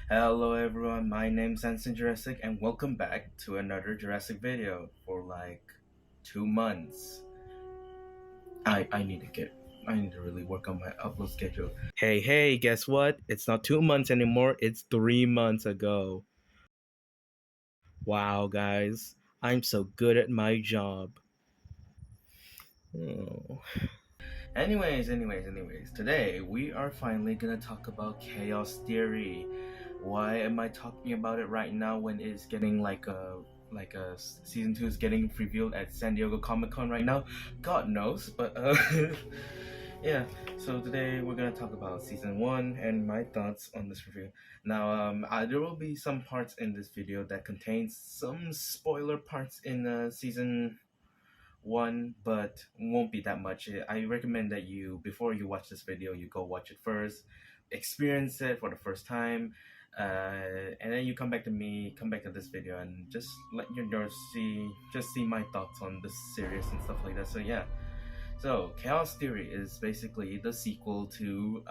Hello everyone, my name's Anson Jurassic and welcome back to another Jurassic video for like 2 months. I need to really work on my upload schedule. Hey, guess what? It's not 2 months anymore, it's 3 months ago. Wow guys, I'm so good at my job. Oh. Anyways, today we are finally gonna talk about chaos theory. Why am I talking about it right now when it's getting like a season 2 is getting revealed at San Diego Comic Con right now? God knows, but yeah. So today we're gonna talk about season 1 and my thoughts on this review. Now, there will be some parts in this video that contains some spoiler parts in season 1, but won't be that much. I recommend that you, before you watch this video, you go watch it first, experience it for the first time, and then you come back to this video, and just let your nerd see my thoughts on this series and stuff like that. So yeah, so Chaos Theory is basically the sequel to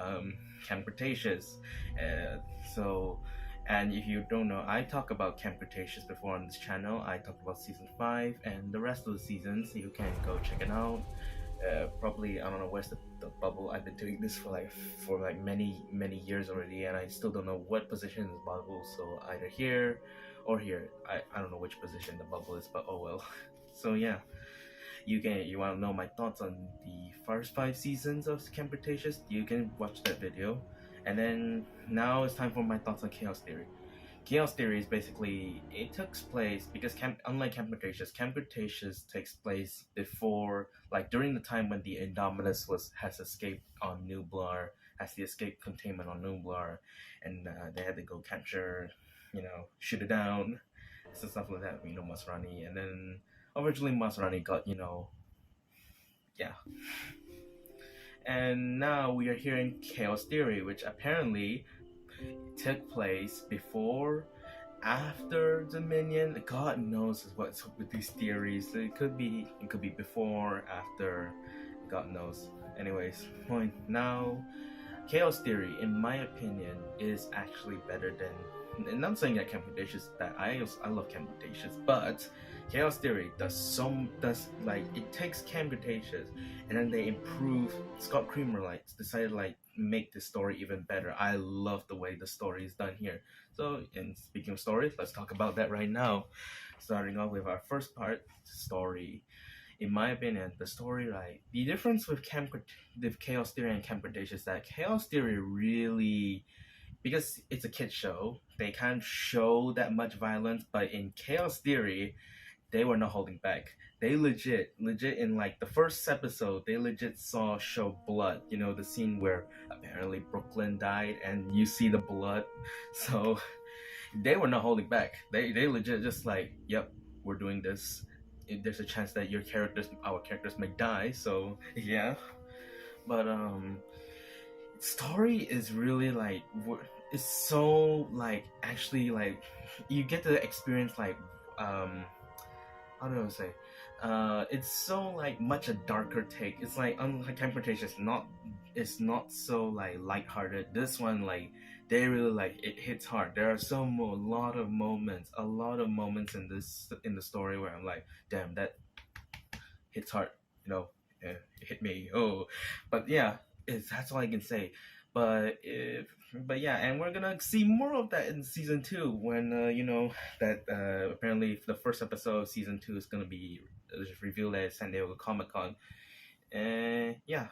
Camp Cretaceous. Uh, so, and if you don't know, I talk about Camp Cretaceous before on this channel. I talked about season 5 and the rest of the seasons. You can go check it out. Probably I don't know where's the bubble. I've been doing this for like many years already, and I still don't know what position is the bubble. So either here or here. I don't know which position the bubble is, but oh well. So yeah, you want to know my thoughts on the first 5 seasons of Camp Cretaceous, you can watch that video. And then now it's time for my thoughts on Chaos Theory. Chaos Theory is basically, it takes place because unlike Camp Cretaceous takes place before, like during the time when the Indominus has escaped on Nublar, has the escape containment on Nublar, and they had to go capture, shoot it down, so stuff like that. Masrani, and then originally Masrani got, yeah. And now we are hearing Chaos Theory, which apparently took place before, after Dominion. God knows what's up with these theories. It could be before, after, God knows. Anyways, point now, Chaos Theory, in my opinion, is actually better than. And I'm saying that Camp Cretaceous is bad. I love Camp Cretaceous, but Chaos Theory does like it takes Camp Cretaceous and then they improve. Scott Creamer decided make the story even better. I love the way the story is done here. So, and speaking of stories, let's talk about that right now. Starting off with our first part, story. In my opinion, the story, the difference with Chaos Theory and Camp Cretaceous is that Chaos Theory really, because it's a kid show, they can't show that much violence. But in Chaos Theory, they were not holding back. They legit in like the first episode, they legit show blood. You know, the scene where apparently Brooklyn died and you see the blood. So they were not holding back. They legit just like, yep, we're doing this. There's a chance that our characters may die. So yeah, but story is really it's so actually you get to experience how do I say? It's so much a darker take. It's like unlike Temptation, it's not so lighthearted. This one they really it hits hard. There are a lot of moments in the story where I'm like, damn, that hits hard. You know, it hit me. Oh, but yeah, that's all I can say. But yeah, and we're gonna see more of that in season 2 when that apparently the first episode of season 2 is gonna be revealed at San Diego Comic Con. And yeah,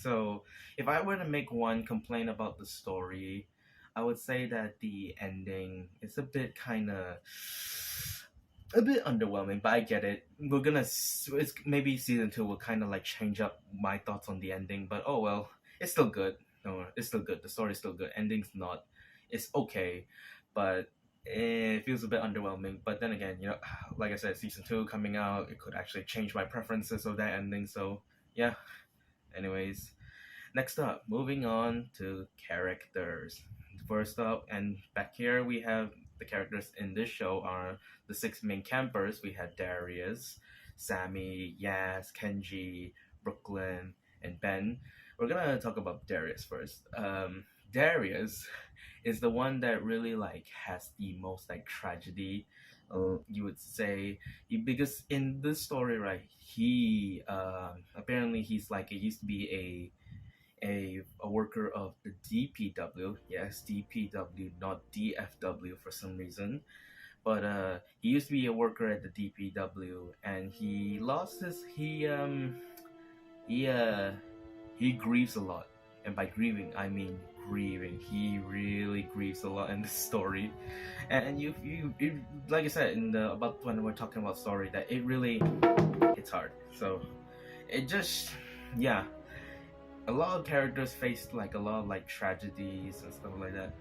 so if I were to make one complaint about the story, I would say that the ending is a bit underwhelming, but I get it. It's maybe season 2 will kind of change up my thoughts on the ending, but oh well, it's still good. No, it's still good. The story's still good. Ending's not. It's okay, but it feels a bit underwhelming. But then again, like I said, season 2 coming out, it could actually change my preferences of that ending. So yeah. Anyways, next up, moving on to characters. First up, and back here we have the characters in this show are the 6 main campers. We have Darius, Sammy, Yaz, Kenji, Brooklyn, and Ben. We're gonna talk about Darius first. Darius is the one that really like has the most like tragedy, you would say. Because in this story, right, he apparently he's like, it used to be a worker of the DPW. Yes, DPW, not DFW for some reason. But he used to be a worker at the DPW, and he lost his he uh he grieves a lot. And by grieving, I mean grieving. He really grieves a lot in this story. And you like I said in the about when we're talking about story, that it really hits hard. So it just, yeah, a lot of characters faced like a lot of like tragedies and stuff like that.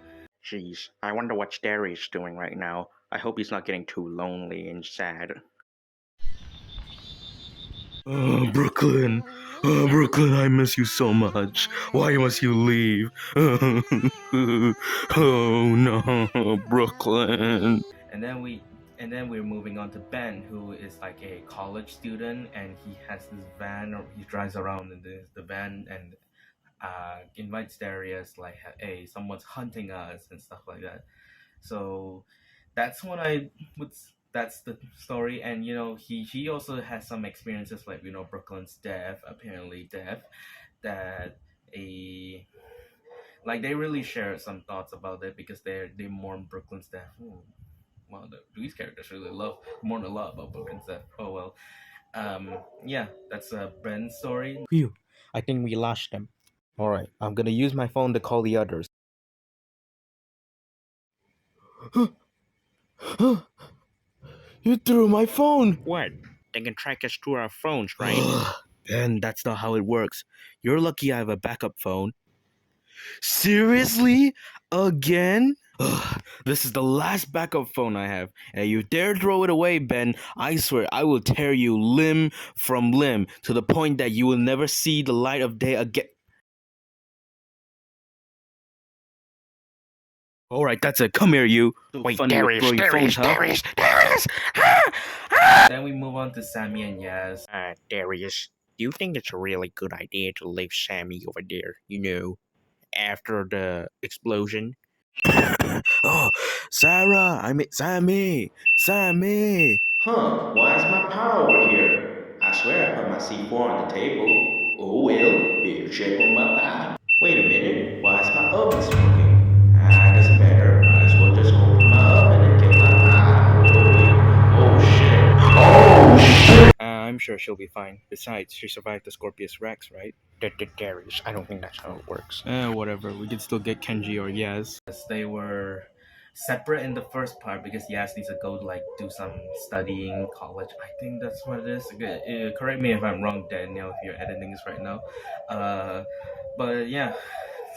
Jeez, I wonder what Derry's doing right now. I hope he's not getting too lonely and sad. Oh, Brooklyn. Oh, Brooklyn, I miss you so much. Why must you leave? Oh no, Brooklyn. And then we're moving on to Ben, who is like a college student, and he has this van, or he drives around in the van, and invites Darius like, hey, someone's hunting us and stuff like that. So that's what I would. That's the story, and he also has some experiences like Brooklyn's death, apparently death, that a like they really share some thoughts about it because they mourn Brooklyn's death. Well, these characters really mourn a lot about Brooklyn's death. Oh well. Yeah, that's Ben's story. Phew, I think we lost them. Alright, I'm gonna use my phone to call the others. You threw my phone. What? They can track us through our phones, right? Ben, that's not how it works. You're lucky I have a backup phone. Seriously? Again? This is the last backup phone I have, and you dare throw it away, Ben, I swear I will tear you limb from limb to the point that you will never see the light of day again. Alright, that's it. Come here, you. Wait, Funny with throwing phones, huh? Darius! Then we move on to Sammy and Yaz. Darius, do you think it's a really good idea to leave Sammy over there, after the explosion? Oh, Sarah, I mean, Sammy. Huh, why is my power over here? I swear I put my C4 on the table. Oh well, better check on my pie. Wait a minute, why is my oven smoking? Doesn't matter, might as well just open my oven and get my pie. Oh wait, oh shit. Oh shit! I'm sure she'll be fine. Besides, she survived the Scorpius Rex, right? Darius, I don't think that's how it works. Whatever. We can still get Kenji or Yaz. They were separate in the first part because Yas needs to go like do some studying college. I think that's what it is. Correct me if I'm wrong, Daniel, if you're editing this right now. But yeah,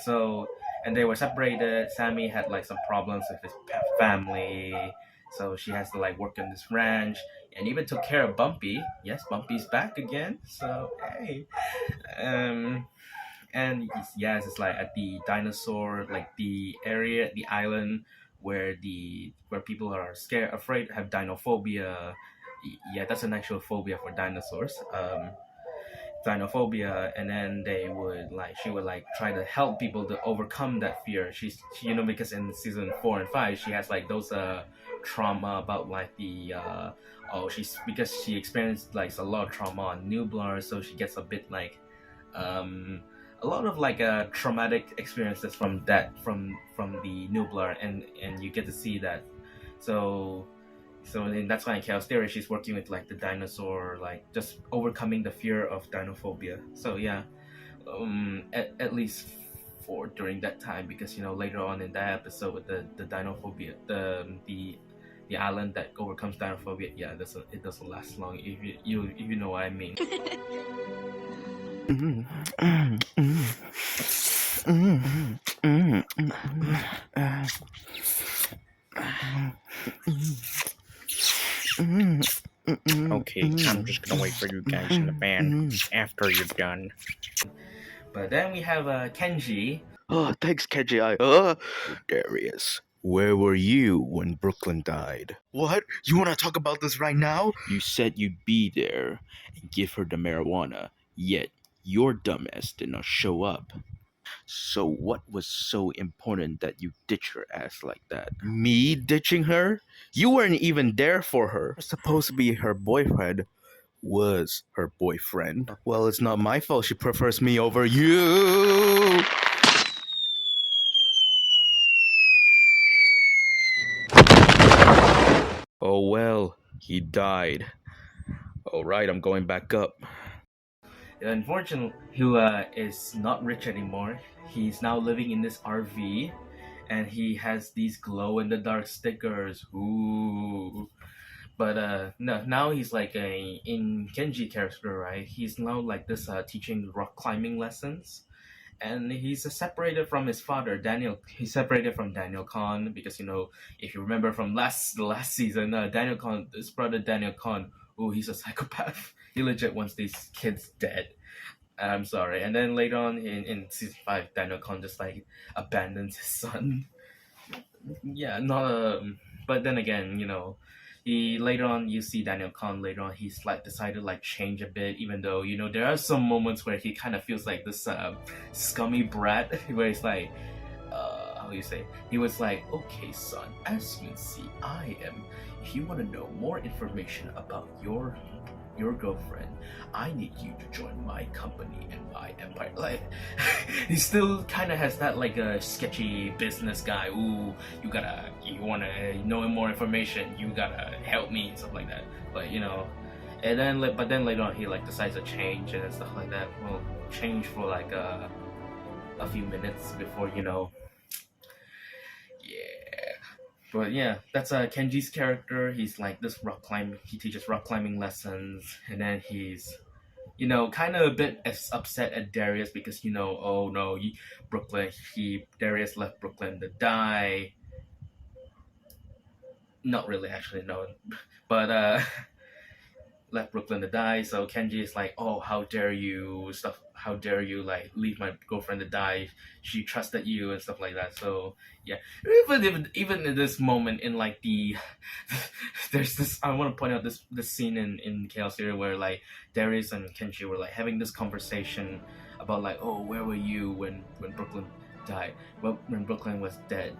so and they were separated. Sammy had like some problems with his family, so she has to like work on this ranch, and even took care of Bumpy. Yes, Bumpy's back again. So hey, and yes, it's like at the dinosaur, like the area, the island where people are scared, afraid, have dinophobia. Yeah, that's an actual phobia for dinosaurs. Dinophobia, and then she would like try to help people to overcome that fear. Because in season 4 and 5 she has like those trauma about like the she's because she experienced like a lot of trauma on newborn, so she gets a bit like a lot of like traumatic experiences from the newbler, and you get to see that. So then that's why in Chaos Theory she's working with like the dinosaur, like just overcoming the fear of dinophobia. So yeah, at least for during that time, because later on in that episode with the dinophobia, the island that overcomes dinophobia, yeah, it doesn't last long, if you know what I mean. Okay, I'm just gonna wait for you guys in the van after you're done. But then we have Kenji. Oh, thanks, Kenji. Darius, where were you when Brooklyn died? What? You want to talk about this right now? You said you'd be there and give her the marijuana, yet your dumbass did not show up. So what was so important that you ditch her ass like that? Me ditching her? You weren't even there for her. You're supposed to be her boyfriend. Was her boyfriend. Well, it's not my fault she prefers me over you. Oh well, he died. Alright, I'm going back up. Unfortunately, he is not rich anymore. He's now living in this RV, and he has these glow in the dark stickers. Ooh. But no, now he's like a in Kenji character, right? He's now like this teaching rock climbing lessons, and he's separated from his father Daniel. He's separated from Daniel Khan because if you remember from the last season, Daniel Khan, his brother Daniel Khan, oh, he's a psychopath. He legit wants these kids dead. I'm sorry. And then later on in season 5, Daniel Khan just like abandons his son. Yeah, not but then again, he later on you see Daniel Khan later on he's like decided like change a bit, even though there are some moments where he kind of feels like this scummy brat where he's like how do you say, he was like, okay son, as you can see, if you want to know more information about your girlfriend, I need you to join my company and my empire. Like, he still kind of has that like a sketchy business guy. Ooh, you want to know more information, you gotta help me and stuff like that. But and then but then later on he like decides to change and stuff like that. Well, change for like a few minutes before yeah. But yeah, that's Kenji's character. He's like this rock climb. He teaches rock climbing lessons, and then he's, kind of a bit upset at Darius because oh no, Darius left Brooklyn to die. Not really, actually, no, but left Brooklyn to die. So Kenji is like, oh, how dare you like leave my girlfriend to die? She trusted you and stuff like that. So yeah, even in this moment in like the there's this, I want to point out this scene in Chaos Theory where like Darius and Kenji were like having this conversation about like, oh, where were you when Brooklyn died? Well, when Brooklyn was dead.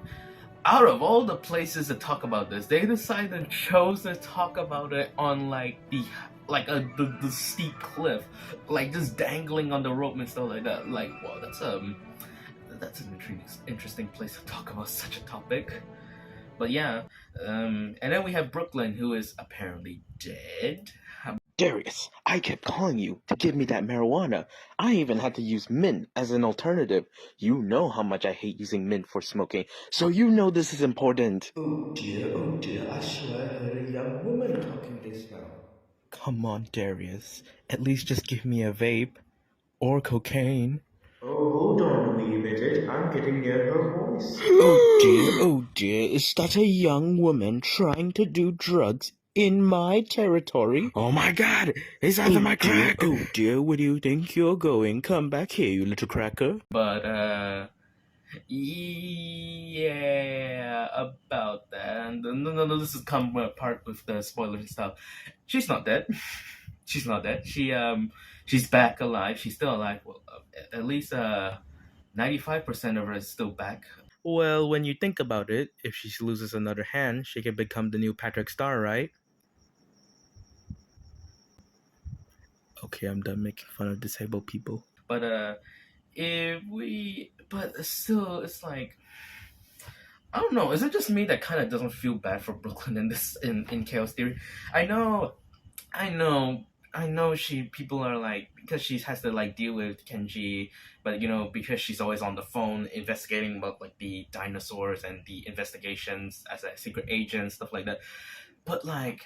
Out of all the places to talk about this, they decided and chose to talk about it on like the steep cliff, like just dangling on the rope and stuff like that. Like, wow, that's an interesting place to talk about such a topic. But yeah, and then we have Brooklyn, who is apparently dead. Darius, I kept calling you to give me that marijuana. I even had to use mint as an alternative. You know how much I hate using mint for smoking, so you know this is important. Oh dear, I swear I heard a young woman talking this now. Come on, Darius. At least just give me a vape. Or cocaine. Oh, hold on a wee minute. I'm getting near her voice. Oh dear, is that a young woman trying to do drugs in my territory? Oh my god, is after my crack! Oh dear, where do you think you're going? Come back here, you little cracker. But yeah, about that. And no, this is come apart with the spoilers and stuff. She's not dead. She's not dead. She's back alive. She's still alive. Well, at least 95% of her is still back. Well, when you think about it, if she loses another hand, she can become the new Patrick Star, right? Okay, I'm done making fun of disabled people. But but still, it's like, I don't know. Is it just me that kind of doesn't feel bad for Brooklyn in Chaos Theory? I know. People are like, because she has to like deal with Kenji, but because she's always on the phone investigating about like the dinosaurs and the investigations as a secret agent, stuff like that. But like,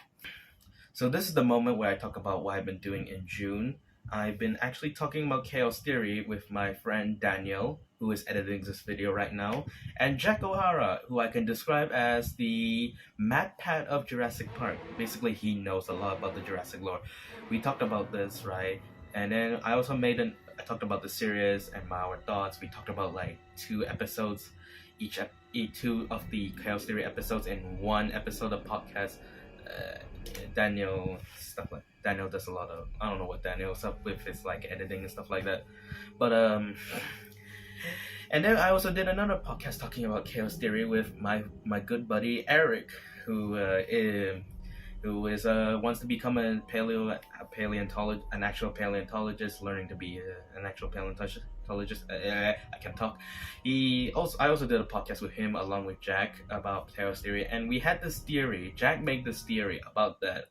so this is the moment where I talk about what I've been doing in June. I've been actually talking about Chaos Theory with my friend Daniel, who is editing this video right now, and Jack O'Hara, who I can describe as the Matt Pat of Jurassic Park. Basically, he knows a lot about the Jurassic lore. We talked about this, right? And then I also I talked about the series and our thoughts. We talked about like 2 episodes, each 2 of the Chaos Theory episodes in 1 episode of podcast. Daniel does a lot of, I don't know what Daniel's up with his like editing and stuff like that, but And then I also did another podcast talking about chaos theory with my good buddy Eric, who wants to become an actual paleontologist, learning to be an actual paleontologist. I can talk. I also did a podcast with him along with Jack about chaos theory, and we had this theory. Jack made this theory about that.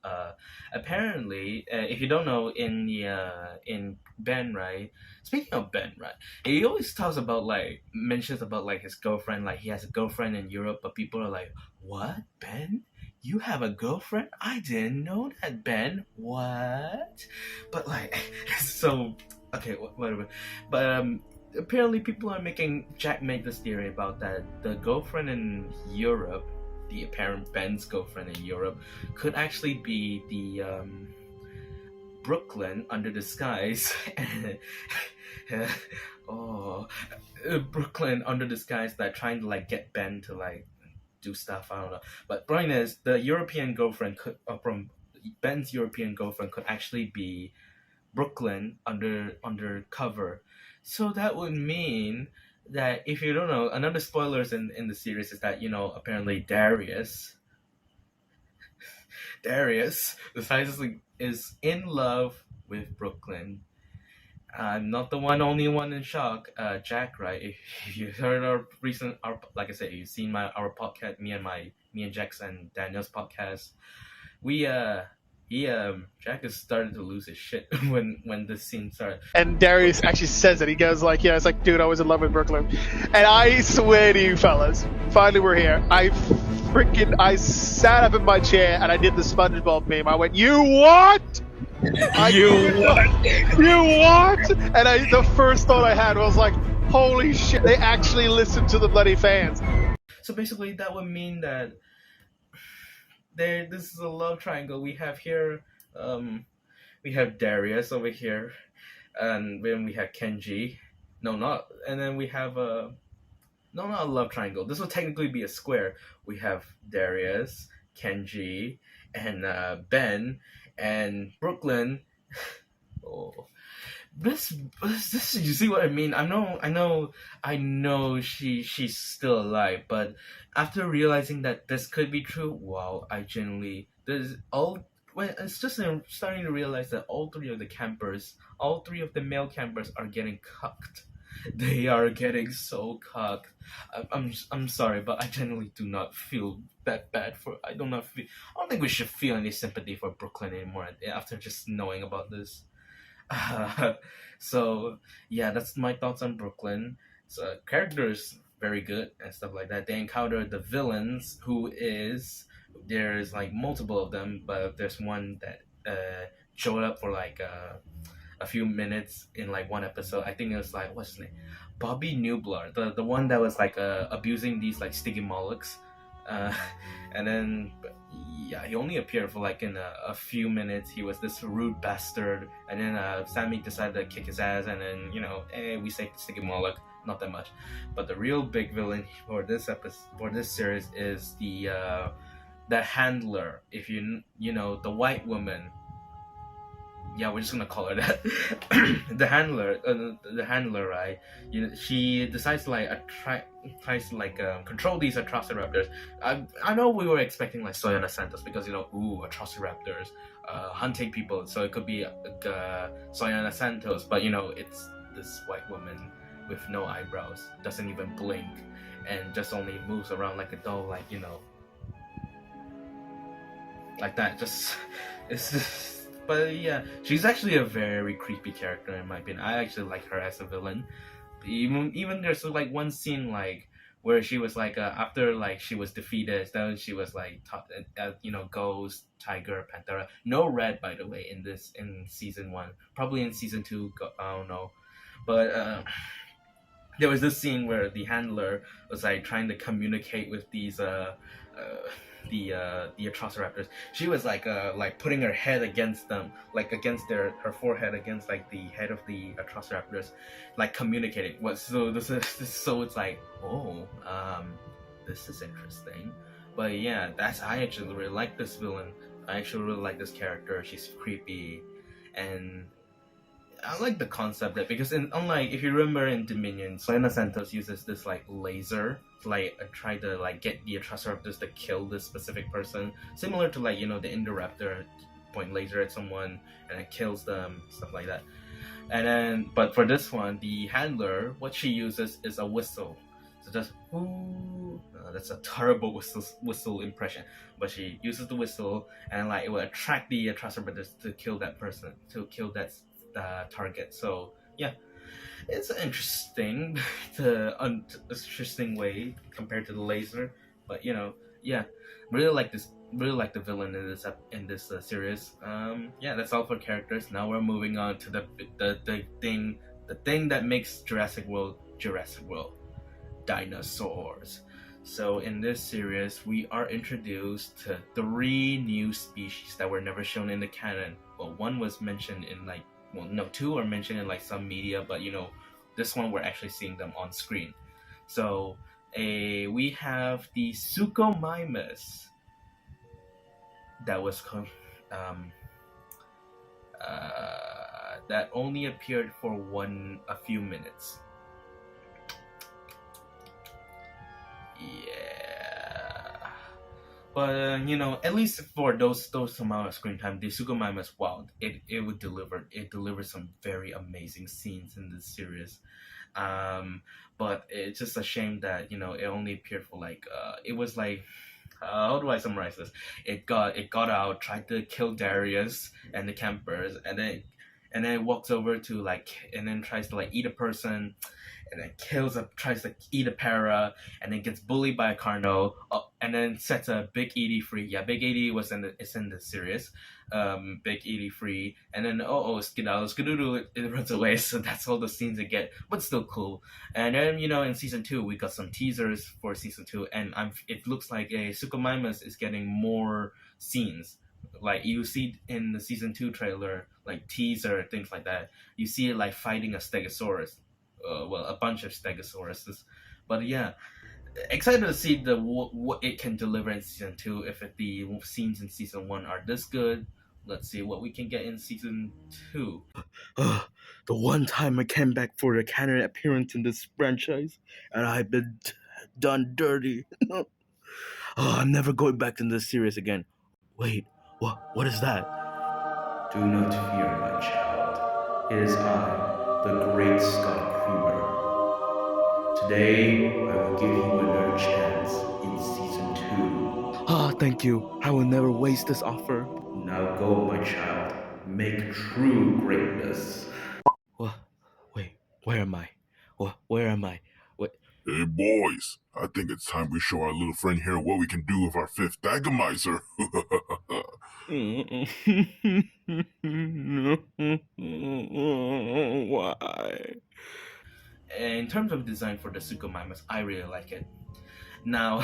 Apparently, if you don't know, in Ben, right? Speaking of Ben, right? He always talks about mentions about his girlfriend, like he has a girlfriend in Europe, but people are like, "What, Ben? You have a girlfriend? I didn't know that, Ben. What?" But so okay, whatever. But apparently people are making Jack make this theory about that the girlfriend in Europe, the apparent Ben's girlfriend in Europe, could actually be the Brooklyn under disguise. oh, Brooklyn under disguise that trying to get Ben to do stuff. I don't know. But point is, the European girlfriend could from Ben's European girlfriend could actually be Brooklyn undercover. So that would mean that, if you don't know, another spoilers in the series is that apparently Darius decidedly is in love with Brooklyn. I'm not the only one in shock. Jack, right? If you heard like I said, you've seen our podcast, me and Jack's and Daniel's podcast. Jack has started to lose his shit when this scene started. And Darius actually says it. He goes it's like, dude, I was in love with Brooklyn. And I swear to you fellas, finally we're here. I sat up in my chair and I did the SpongeBob meme. I went, you what? You what? And the first thought I had was like, holy shit, they actually listened to the bloody fans. So basically that would mean that this is a love triangle. We have here, we have Darius over here, and then we have Kenji. And then we have not a love triangle. This would technically be a square. We have Darius, Kenji, and Ben, and Brooklyn. Oh, this you see what I mean? I know she's still alive, but after realizing that this could be true, wow, I genuinely it's just starting to realize that all three of the male campers are getting cucked. They are getting so cucked. I'm sorry, but I genuinely do not feel that bad I don't think we should feel any sympathy for Brooklyn anymore after just knowing about this. So yeah, that's my thoughts on Brooklyn. So characters very good and stuff like that. They encounter the villains, there's multiple of them, but there's one that showed up for a few minutes in one episode. I think it was what's his name, Bobby Newblar, the one that was abusing these sticky mollucks. And then yeah, he only appeared for in a few minutes. He was this rude bastard, and then Sammy decided to kick his ass, and then we saved the sticky molluck. Not that much, but the real big villain for this series is the handler. If the white woman. Yeah, we're just gonna call her that. the handler, right? She decides to tries to control these Atrociraptors. I know we were expecting Soyana Santos because Atrociraptors hunting people, so it could be Soyana Santos, but it's this white woman with no eyebrows, doesn't even blink, and just only moves around like a doll, like that. It's just. But yeah, she's actually a very creepy character in my opinion. I actually like her as a villain. Even there's one scene where she was after she was defeated, then she was Ghost, Tiger, Panthera. No Red, by the way, in season 1. Probably in season 2, I don't know. But there was this scene where the handler was trying to communicate with these the Atrociraptors. She was putting her head against them, against her forehead against the head of the Atrociraptors, communicating. So it's this is interesting. But yeah, I actually really like this villain. I actually really like this character. She's creepy, and I like the concept that because unlike if you remember in Dominion, Selena Santos uses this like laser to like try to like get the Atrocitus to kill this specific person, similar to like the Indoraptor point laser at someone and it kills them, stuff like that. And then, but for this one, the handler, what she uses is a whistle. So just ooh, that's a terrible whistle impression. But she uses the whistle, and like it will attract the Atrocitus to kill that person, to kill that target. So yeah, it's interesting, interesting way compared to the laser. But yeah, really like this. Really like the villain in this series. Yeah, that's all for characters. Now we're moving on to the thing that makes Jurassic World Jurassic World: dinosaurs. So in this series, we are introduced to 3 new species that were never shown in the canon. Well, one was mentioned in like, well, no, 2 are mentioned in like some media, but this one we're actually seeing them on screen. So we have the Suchomimus that was that only appeared for a few minutes. Yeah, but at least for those amount of screen time, the Suchomimus, wow, it delivers some very amazing scenes in this series. But it's just a shame that it only appeared for like it was like how do I summarize this? It got out, tried to kill Darius and the campers, and then it walks over to and then tries to eat a person, and then tries to eat a para, and then gets bullied by a Carno, and then sets a Big Edie free. Yeah, Big Edie is in the series. Big Edie free, and then Skidoodle, it runs away. So that's all the scenes it get, but still cool. And then in season 2 we got some teasers for season 2, and it looks like a Suchomimus is getting more scenes. Like you see in the season 2 trailer, like teaser things like that. You see it like fighting a Stegosaurus. Well, a bunch of Stegosauruses. But yeah, excited to see what it can deliver in season 2. If the scenes in season 1 are this good, let's see what we can get in season 2. The one time I came back for a canon appearance in this franchise, and I've been done dirty. I'm never going back in this series again. Wait, what is that? Do not fear, my child. It is I, the great Scott Kruger. Today, I will give you another chance in season 2. Thank you. I will never waste this offer. Now go, my child. Make true greatness. Wait, where am I? Where am I? Hey boys, I think it's time we show our little friend here what we can do with our 5th Dagomizer. Why? In terms of design for the Suchomimus, I really like it. Now,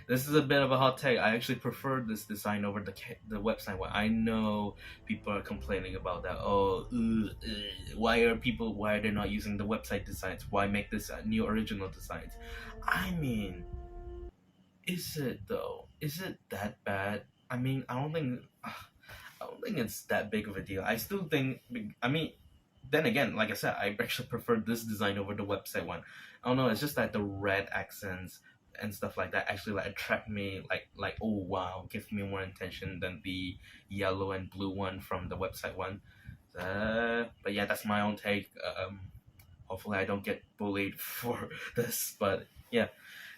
this is a bit of a hot take. I actually prefer this design over the website one. I know people are complaining about that. Oh, why are they not using the website designs? Why make this new original designs? I mean, is it though? Is it that bad? I mean, I don't think it's that big of a deal. I still think. I mean, then again, like I said, I actually prefer this design over the website one. I don't know. It's just that the red accents and stuff like that actually attract me. Like oh wow, gives me more attention than the yellow and blue one from the website one. But yeah, that's my own take. Hopefully, I don't get bullied for this. But yeah,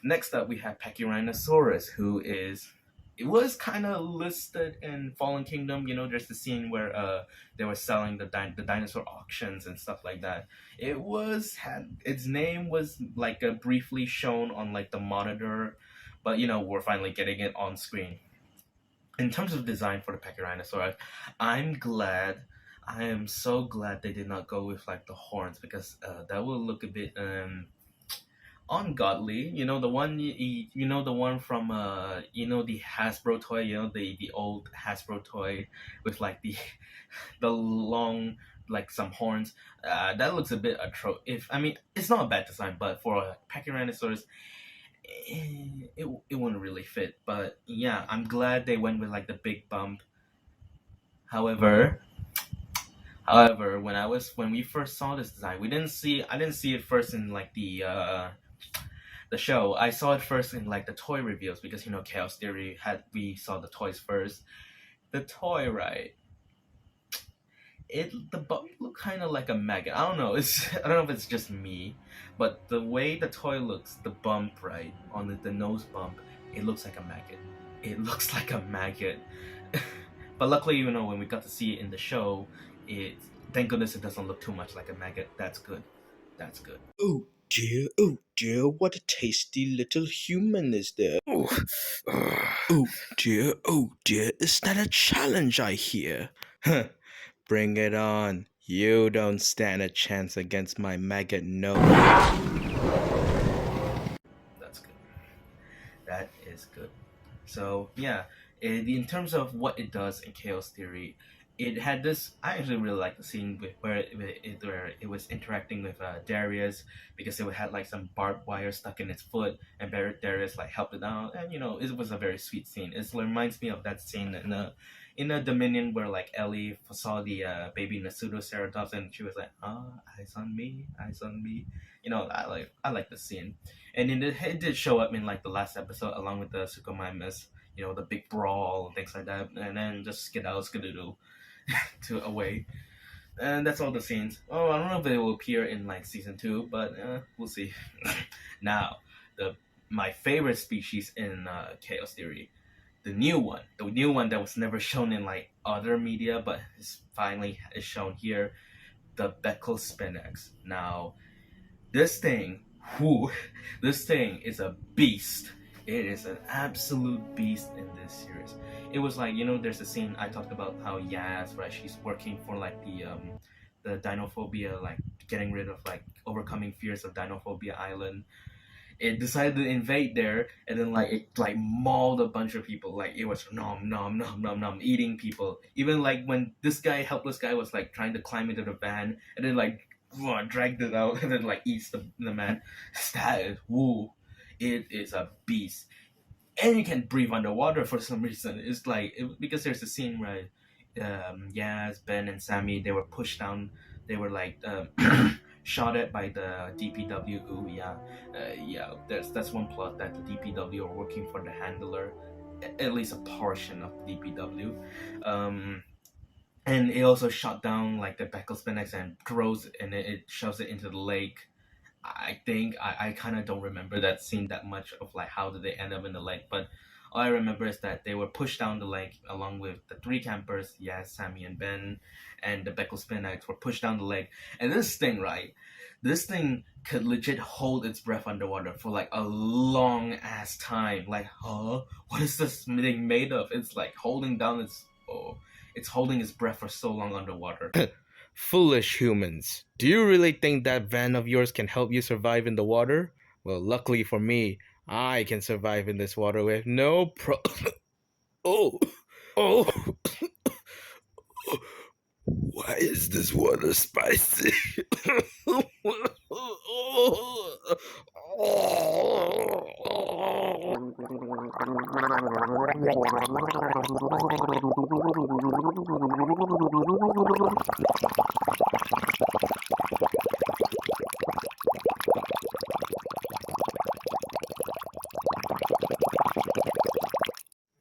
next up we have Pachyrhinosaurus, who is. It was kind of listed in Fallen Kingdom. There's the scene where they were selling the dinosaur auctions and stuff like that. Its name was briefly shown on the monitor, but we're finally getting it on screen. In terms of design for the Pachyrhinosaurus, I am so glad they did not go with the horns, because that will look a bit ungodly. The one the one from the Hasbro toy, the old Hasbro toy with the long some horns. That looks a bit atrocious. I mean, it's not a bad design, but for a Pachyrhinosaurus, it wouldn't really fit. But yeah, I'm glad they went with the big bump. However, However, when we first saw this design, I didn't see it first in like the show. I saw it first in like the toy reveals because Chaos Theory had we saw the toys first. The toy, right? The bump looked kind of like a maggot. I don't know. I don't know if it's just me, but the way the toy looks, the bump right on the nose bump, it looks like a maggot. It looks like a maggot. But luckily, when we got to see it in the show, it thank goodness it doesn't look too much like a maggot. That's good. That's good. Oh dear, what a tasty little human is there. Oh dear, is that a challenge I hear? Bring it on. You don't stand a chance against my maggot nose. That's good. That is good. So yeah, in terms of what it does in Chaos Theory, it had this. I actually really like the scene where it was interacting with Darius because it had like some barbed wire stuck in its foot, and Darius like helped it out, and it was a very sweet scene. It reminds me of that scene in a Dominion where like Ellie saw the baby Nasudo and she was like, eyes on me, eyes on me. I like the scene, and it did show up in like the last episode along with the Suchomimus, the big brawl and things like that, and then just skedaddle to away. And that's all the scenes. Oh, I don't know if it will appear in like season 2, but we'll see. Now, my favorite species in Chaos Theory, the new one that was never shown in like other media, but is shown here, the Beckel Spinax. Now, this thing, this thing is a beast. It is an absolute beast in this series. It was like, there's a scene I talked about how Yaz, right? She's working for like the Dinophobia, like getting rid of like overcoming fears of Dinophobia Island. It decided to invade there, and then like it like mauled a bunch of people. Like it was nom nom nom nom nom eating people. Even like when this helpless guy, was like trying to climb into the van, and then like dragged it out, and then like eats the man. That is it is a beast, and you can breathe underwater for some reason. It's like because there's a scene where Yaz, Ben, and Sammy, they were pushed down. They were like shot at by the DPW. Ooh, yeah. That's one plot that the DPW are working for the handler, at least a portion of the DPW. And it also shot down like the Beckel Spinax and throws and it shoves it into the lake. I think I kind of don't remember that scene that much of like how did they end up in the lake, but all I remember is that they were pushed down the lake along with the 3 campers, Sammy and Ben, and the Beckel Spinax were pushed down the lake. And this thing, right? This thing could legit hold its breath underwater for like a long ass time. Like, what is this thing made of? It's like holding its breath for so long underwater. Foolish humans. Do you really think that van of yours can help you survive in the water? Well, luckily for me, I can survive in this water with no Oh! Why is this water spicy?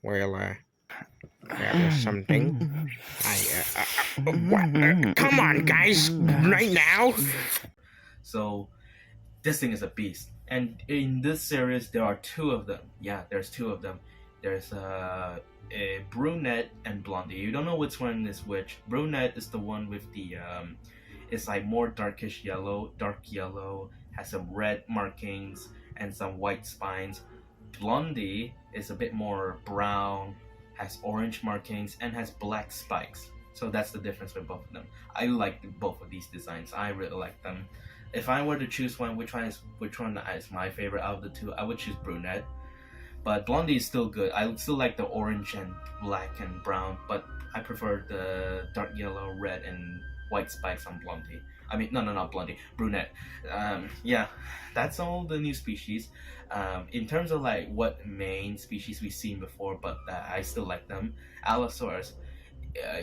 Well, there's something. Come on, guys, right now. So this thing is a beast, and in this series there are 2 of them. Yeah, there's 2 of them. There's a brunette and blondie. You don't know which one is which. Brunette is the one with the it's like more dark yellow, has some red markings and some white spines. Blondie is a bit more brown, has orange markings, and has black spikes. So that's the difference with both of them. I like both of these designs. I really like them. If I were to choose one, which one is my favorite out of the 2, I would choose brunette. But blondie is still good. I still like the orange and black and brown, but I prefer the dark yellow, red, and white spikes on blondie. I mean, no, not blondie, brunette. Yeah, that's all the new species. In terms of like what main species we've seen before, but I still like them. Allosaurus.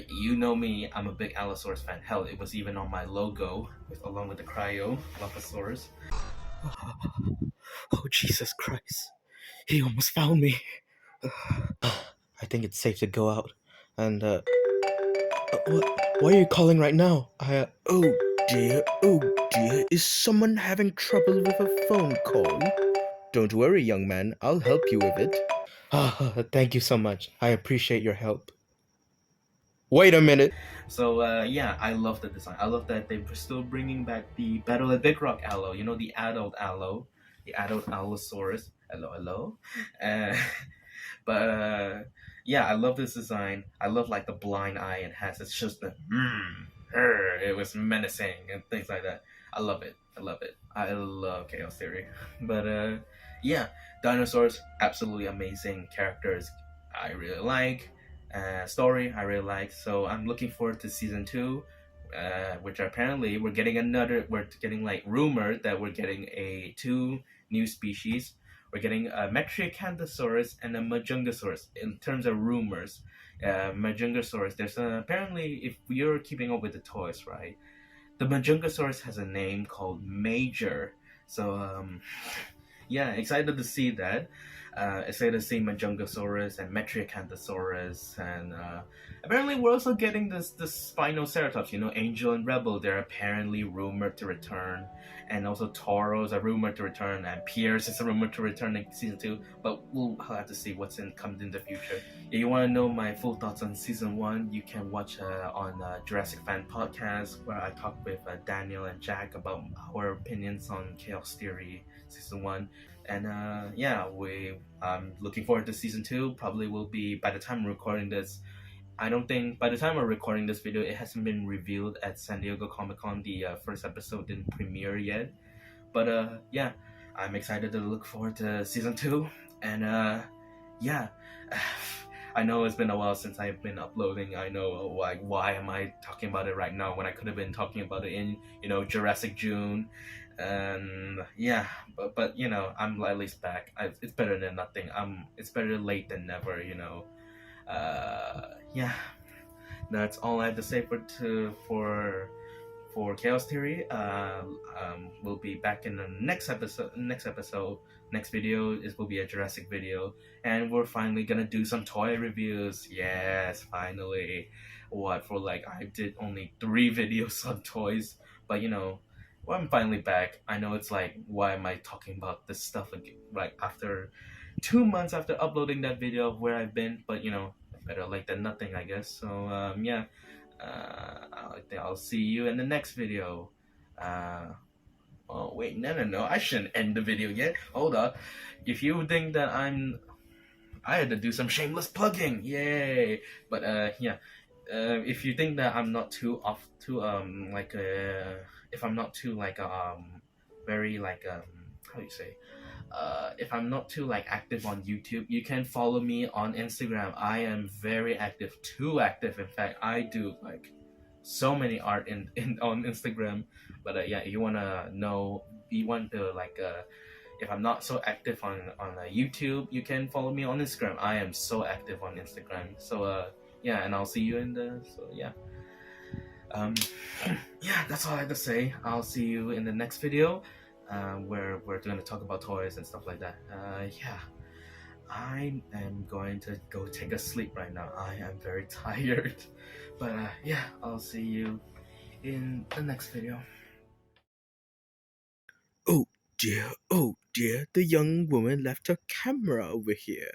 You know me, I'm a big Allosaurus fan. Hell, it was even on my logo along with the Cryo Dilophosaurus. Oh, Jesus Christ. He almost found me. I think it's safe to go out. And, why are you calling right now? Oh dear. Is someone having trouble with a phone call? Don't worry, young man. I'll help you with it. Thank you so much. I appreciate your help. Wait a minute. So yeah, I love the design. I love that they're still bringing back the Battle at Big Rock Allo. You know, the adult Allo, the adult Allosaurus. Hello. Uh, but yeah, I love this design. I love like the blind eye it has. It's just the it was menacing and things like that. I love it. I love Chaos Theory. But yeah, dinosaurs absolutely amazing characters. I really like. Story I really like. So I'm looking forward to season 2. Which apparently we're getting like rumored that we're getting a 2 new species. We're getting a Metriacanthosaurus and a Majungasaurus in terms of rumors. Majungasaurus, apparently, if you're keeping up with the toys, right? The Majungasaurus has a name called Major. So, yeah, excited to see that. Excited to see Majungasaurus and Metriacanthosaurus, and apparently we're also getting this Spinoceratops. You know, Angel and Rebel. They're apparently rumored to return, and also Tauros are rumored to return, and Pierce is rumored to return in season 2. But we'll have to see what's comes in the future. If you want to know my full thoughts on season 1, you can watch on Jurassic Fan Podcast, where I talk with Daniel and Jack about our opinions on Chaos Theory season 1. And yeah, I'm looking forward to season 2. Probably will be, by the time I'm recording this, I don't think by the time we're recording this video, it hasn't been revealed at San Diego Comic-Con. The first episode didn't premiere yet. But yeah, I'm excited to look forward to season 2. And yeah, I know it's been a while since I've been uploading. I know, why am I talking about it right now when I could have been talking about it in, Jurassic June. And yeah, but I'm at least back. It's better than nothing. It's better late than never. Yeah, that's all I have to say for Chaos Theory. We'll be back in the next episode. Next video will be a Jurassic video, and we're finally gonna do some toy reviews. Yes, finally. I did only 3 videos on toys, but well, I'm finally back. I know it's like, why am I talking about this stuff again? Like after 2 months after uploading that video of where I've been, but better late than nothing, I guess. So yeah, I'll see you in the next video. Oh wait, no, I shouldn't end the video yet. Hold up. If you think that I had to do some shameless plugging, yay! But yeah, if you think that I'm not too off too if I'm not too very how do you say, if I'm not too active on YouTube, you can follow me on Instagram. I am very active, too active. In fact, I do so many art in on Instagram. But yeah, you want to if I'm not so active on YouTube, you can follow me on Instagram. I am so active on Instagram. So yeah, and I'll see you yeah. Yeah, that's all I have to say. I'll see you in the next video, where we're going to talk about toys and stuff like that. Yeah, I am going to go take a sleep right now. I am very tired. But yeah, I'll see you in the next video. Oh dear, the young woman left her camera over here.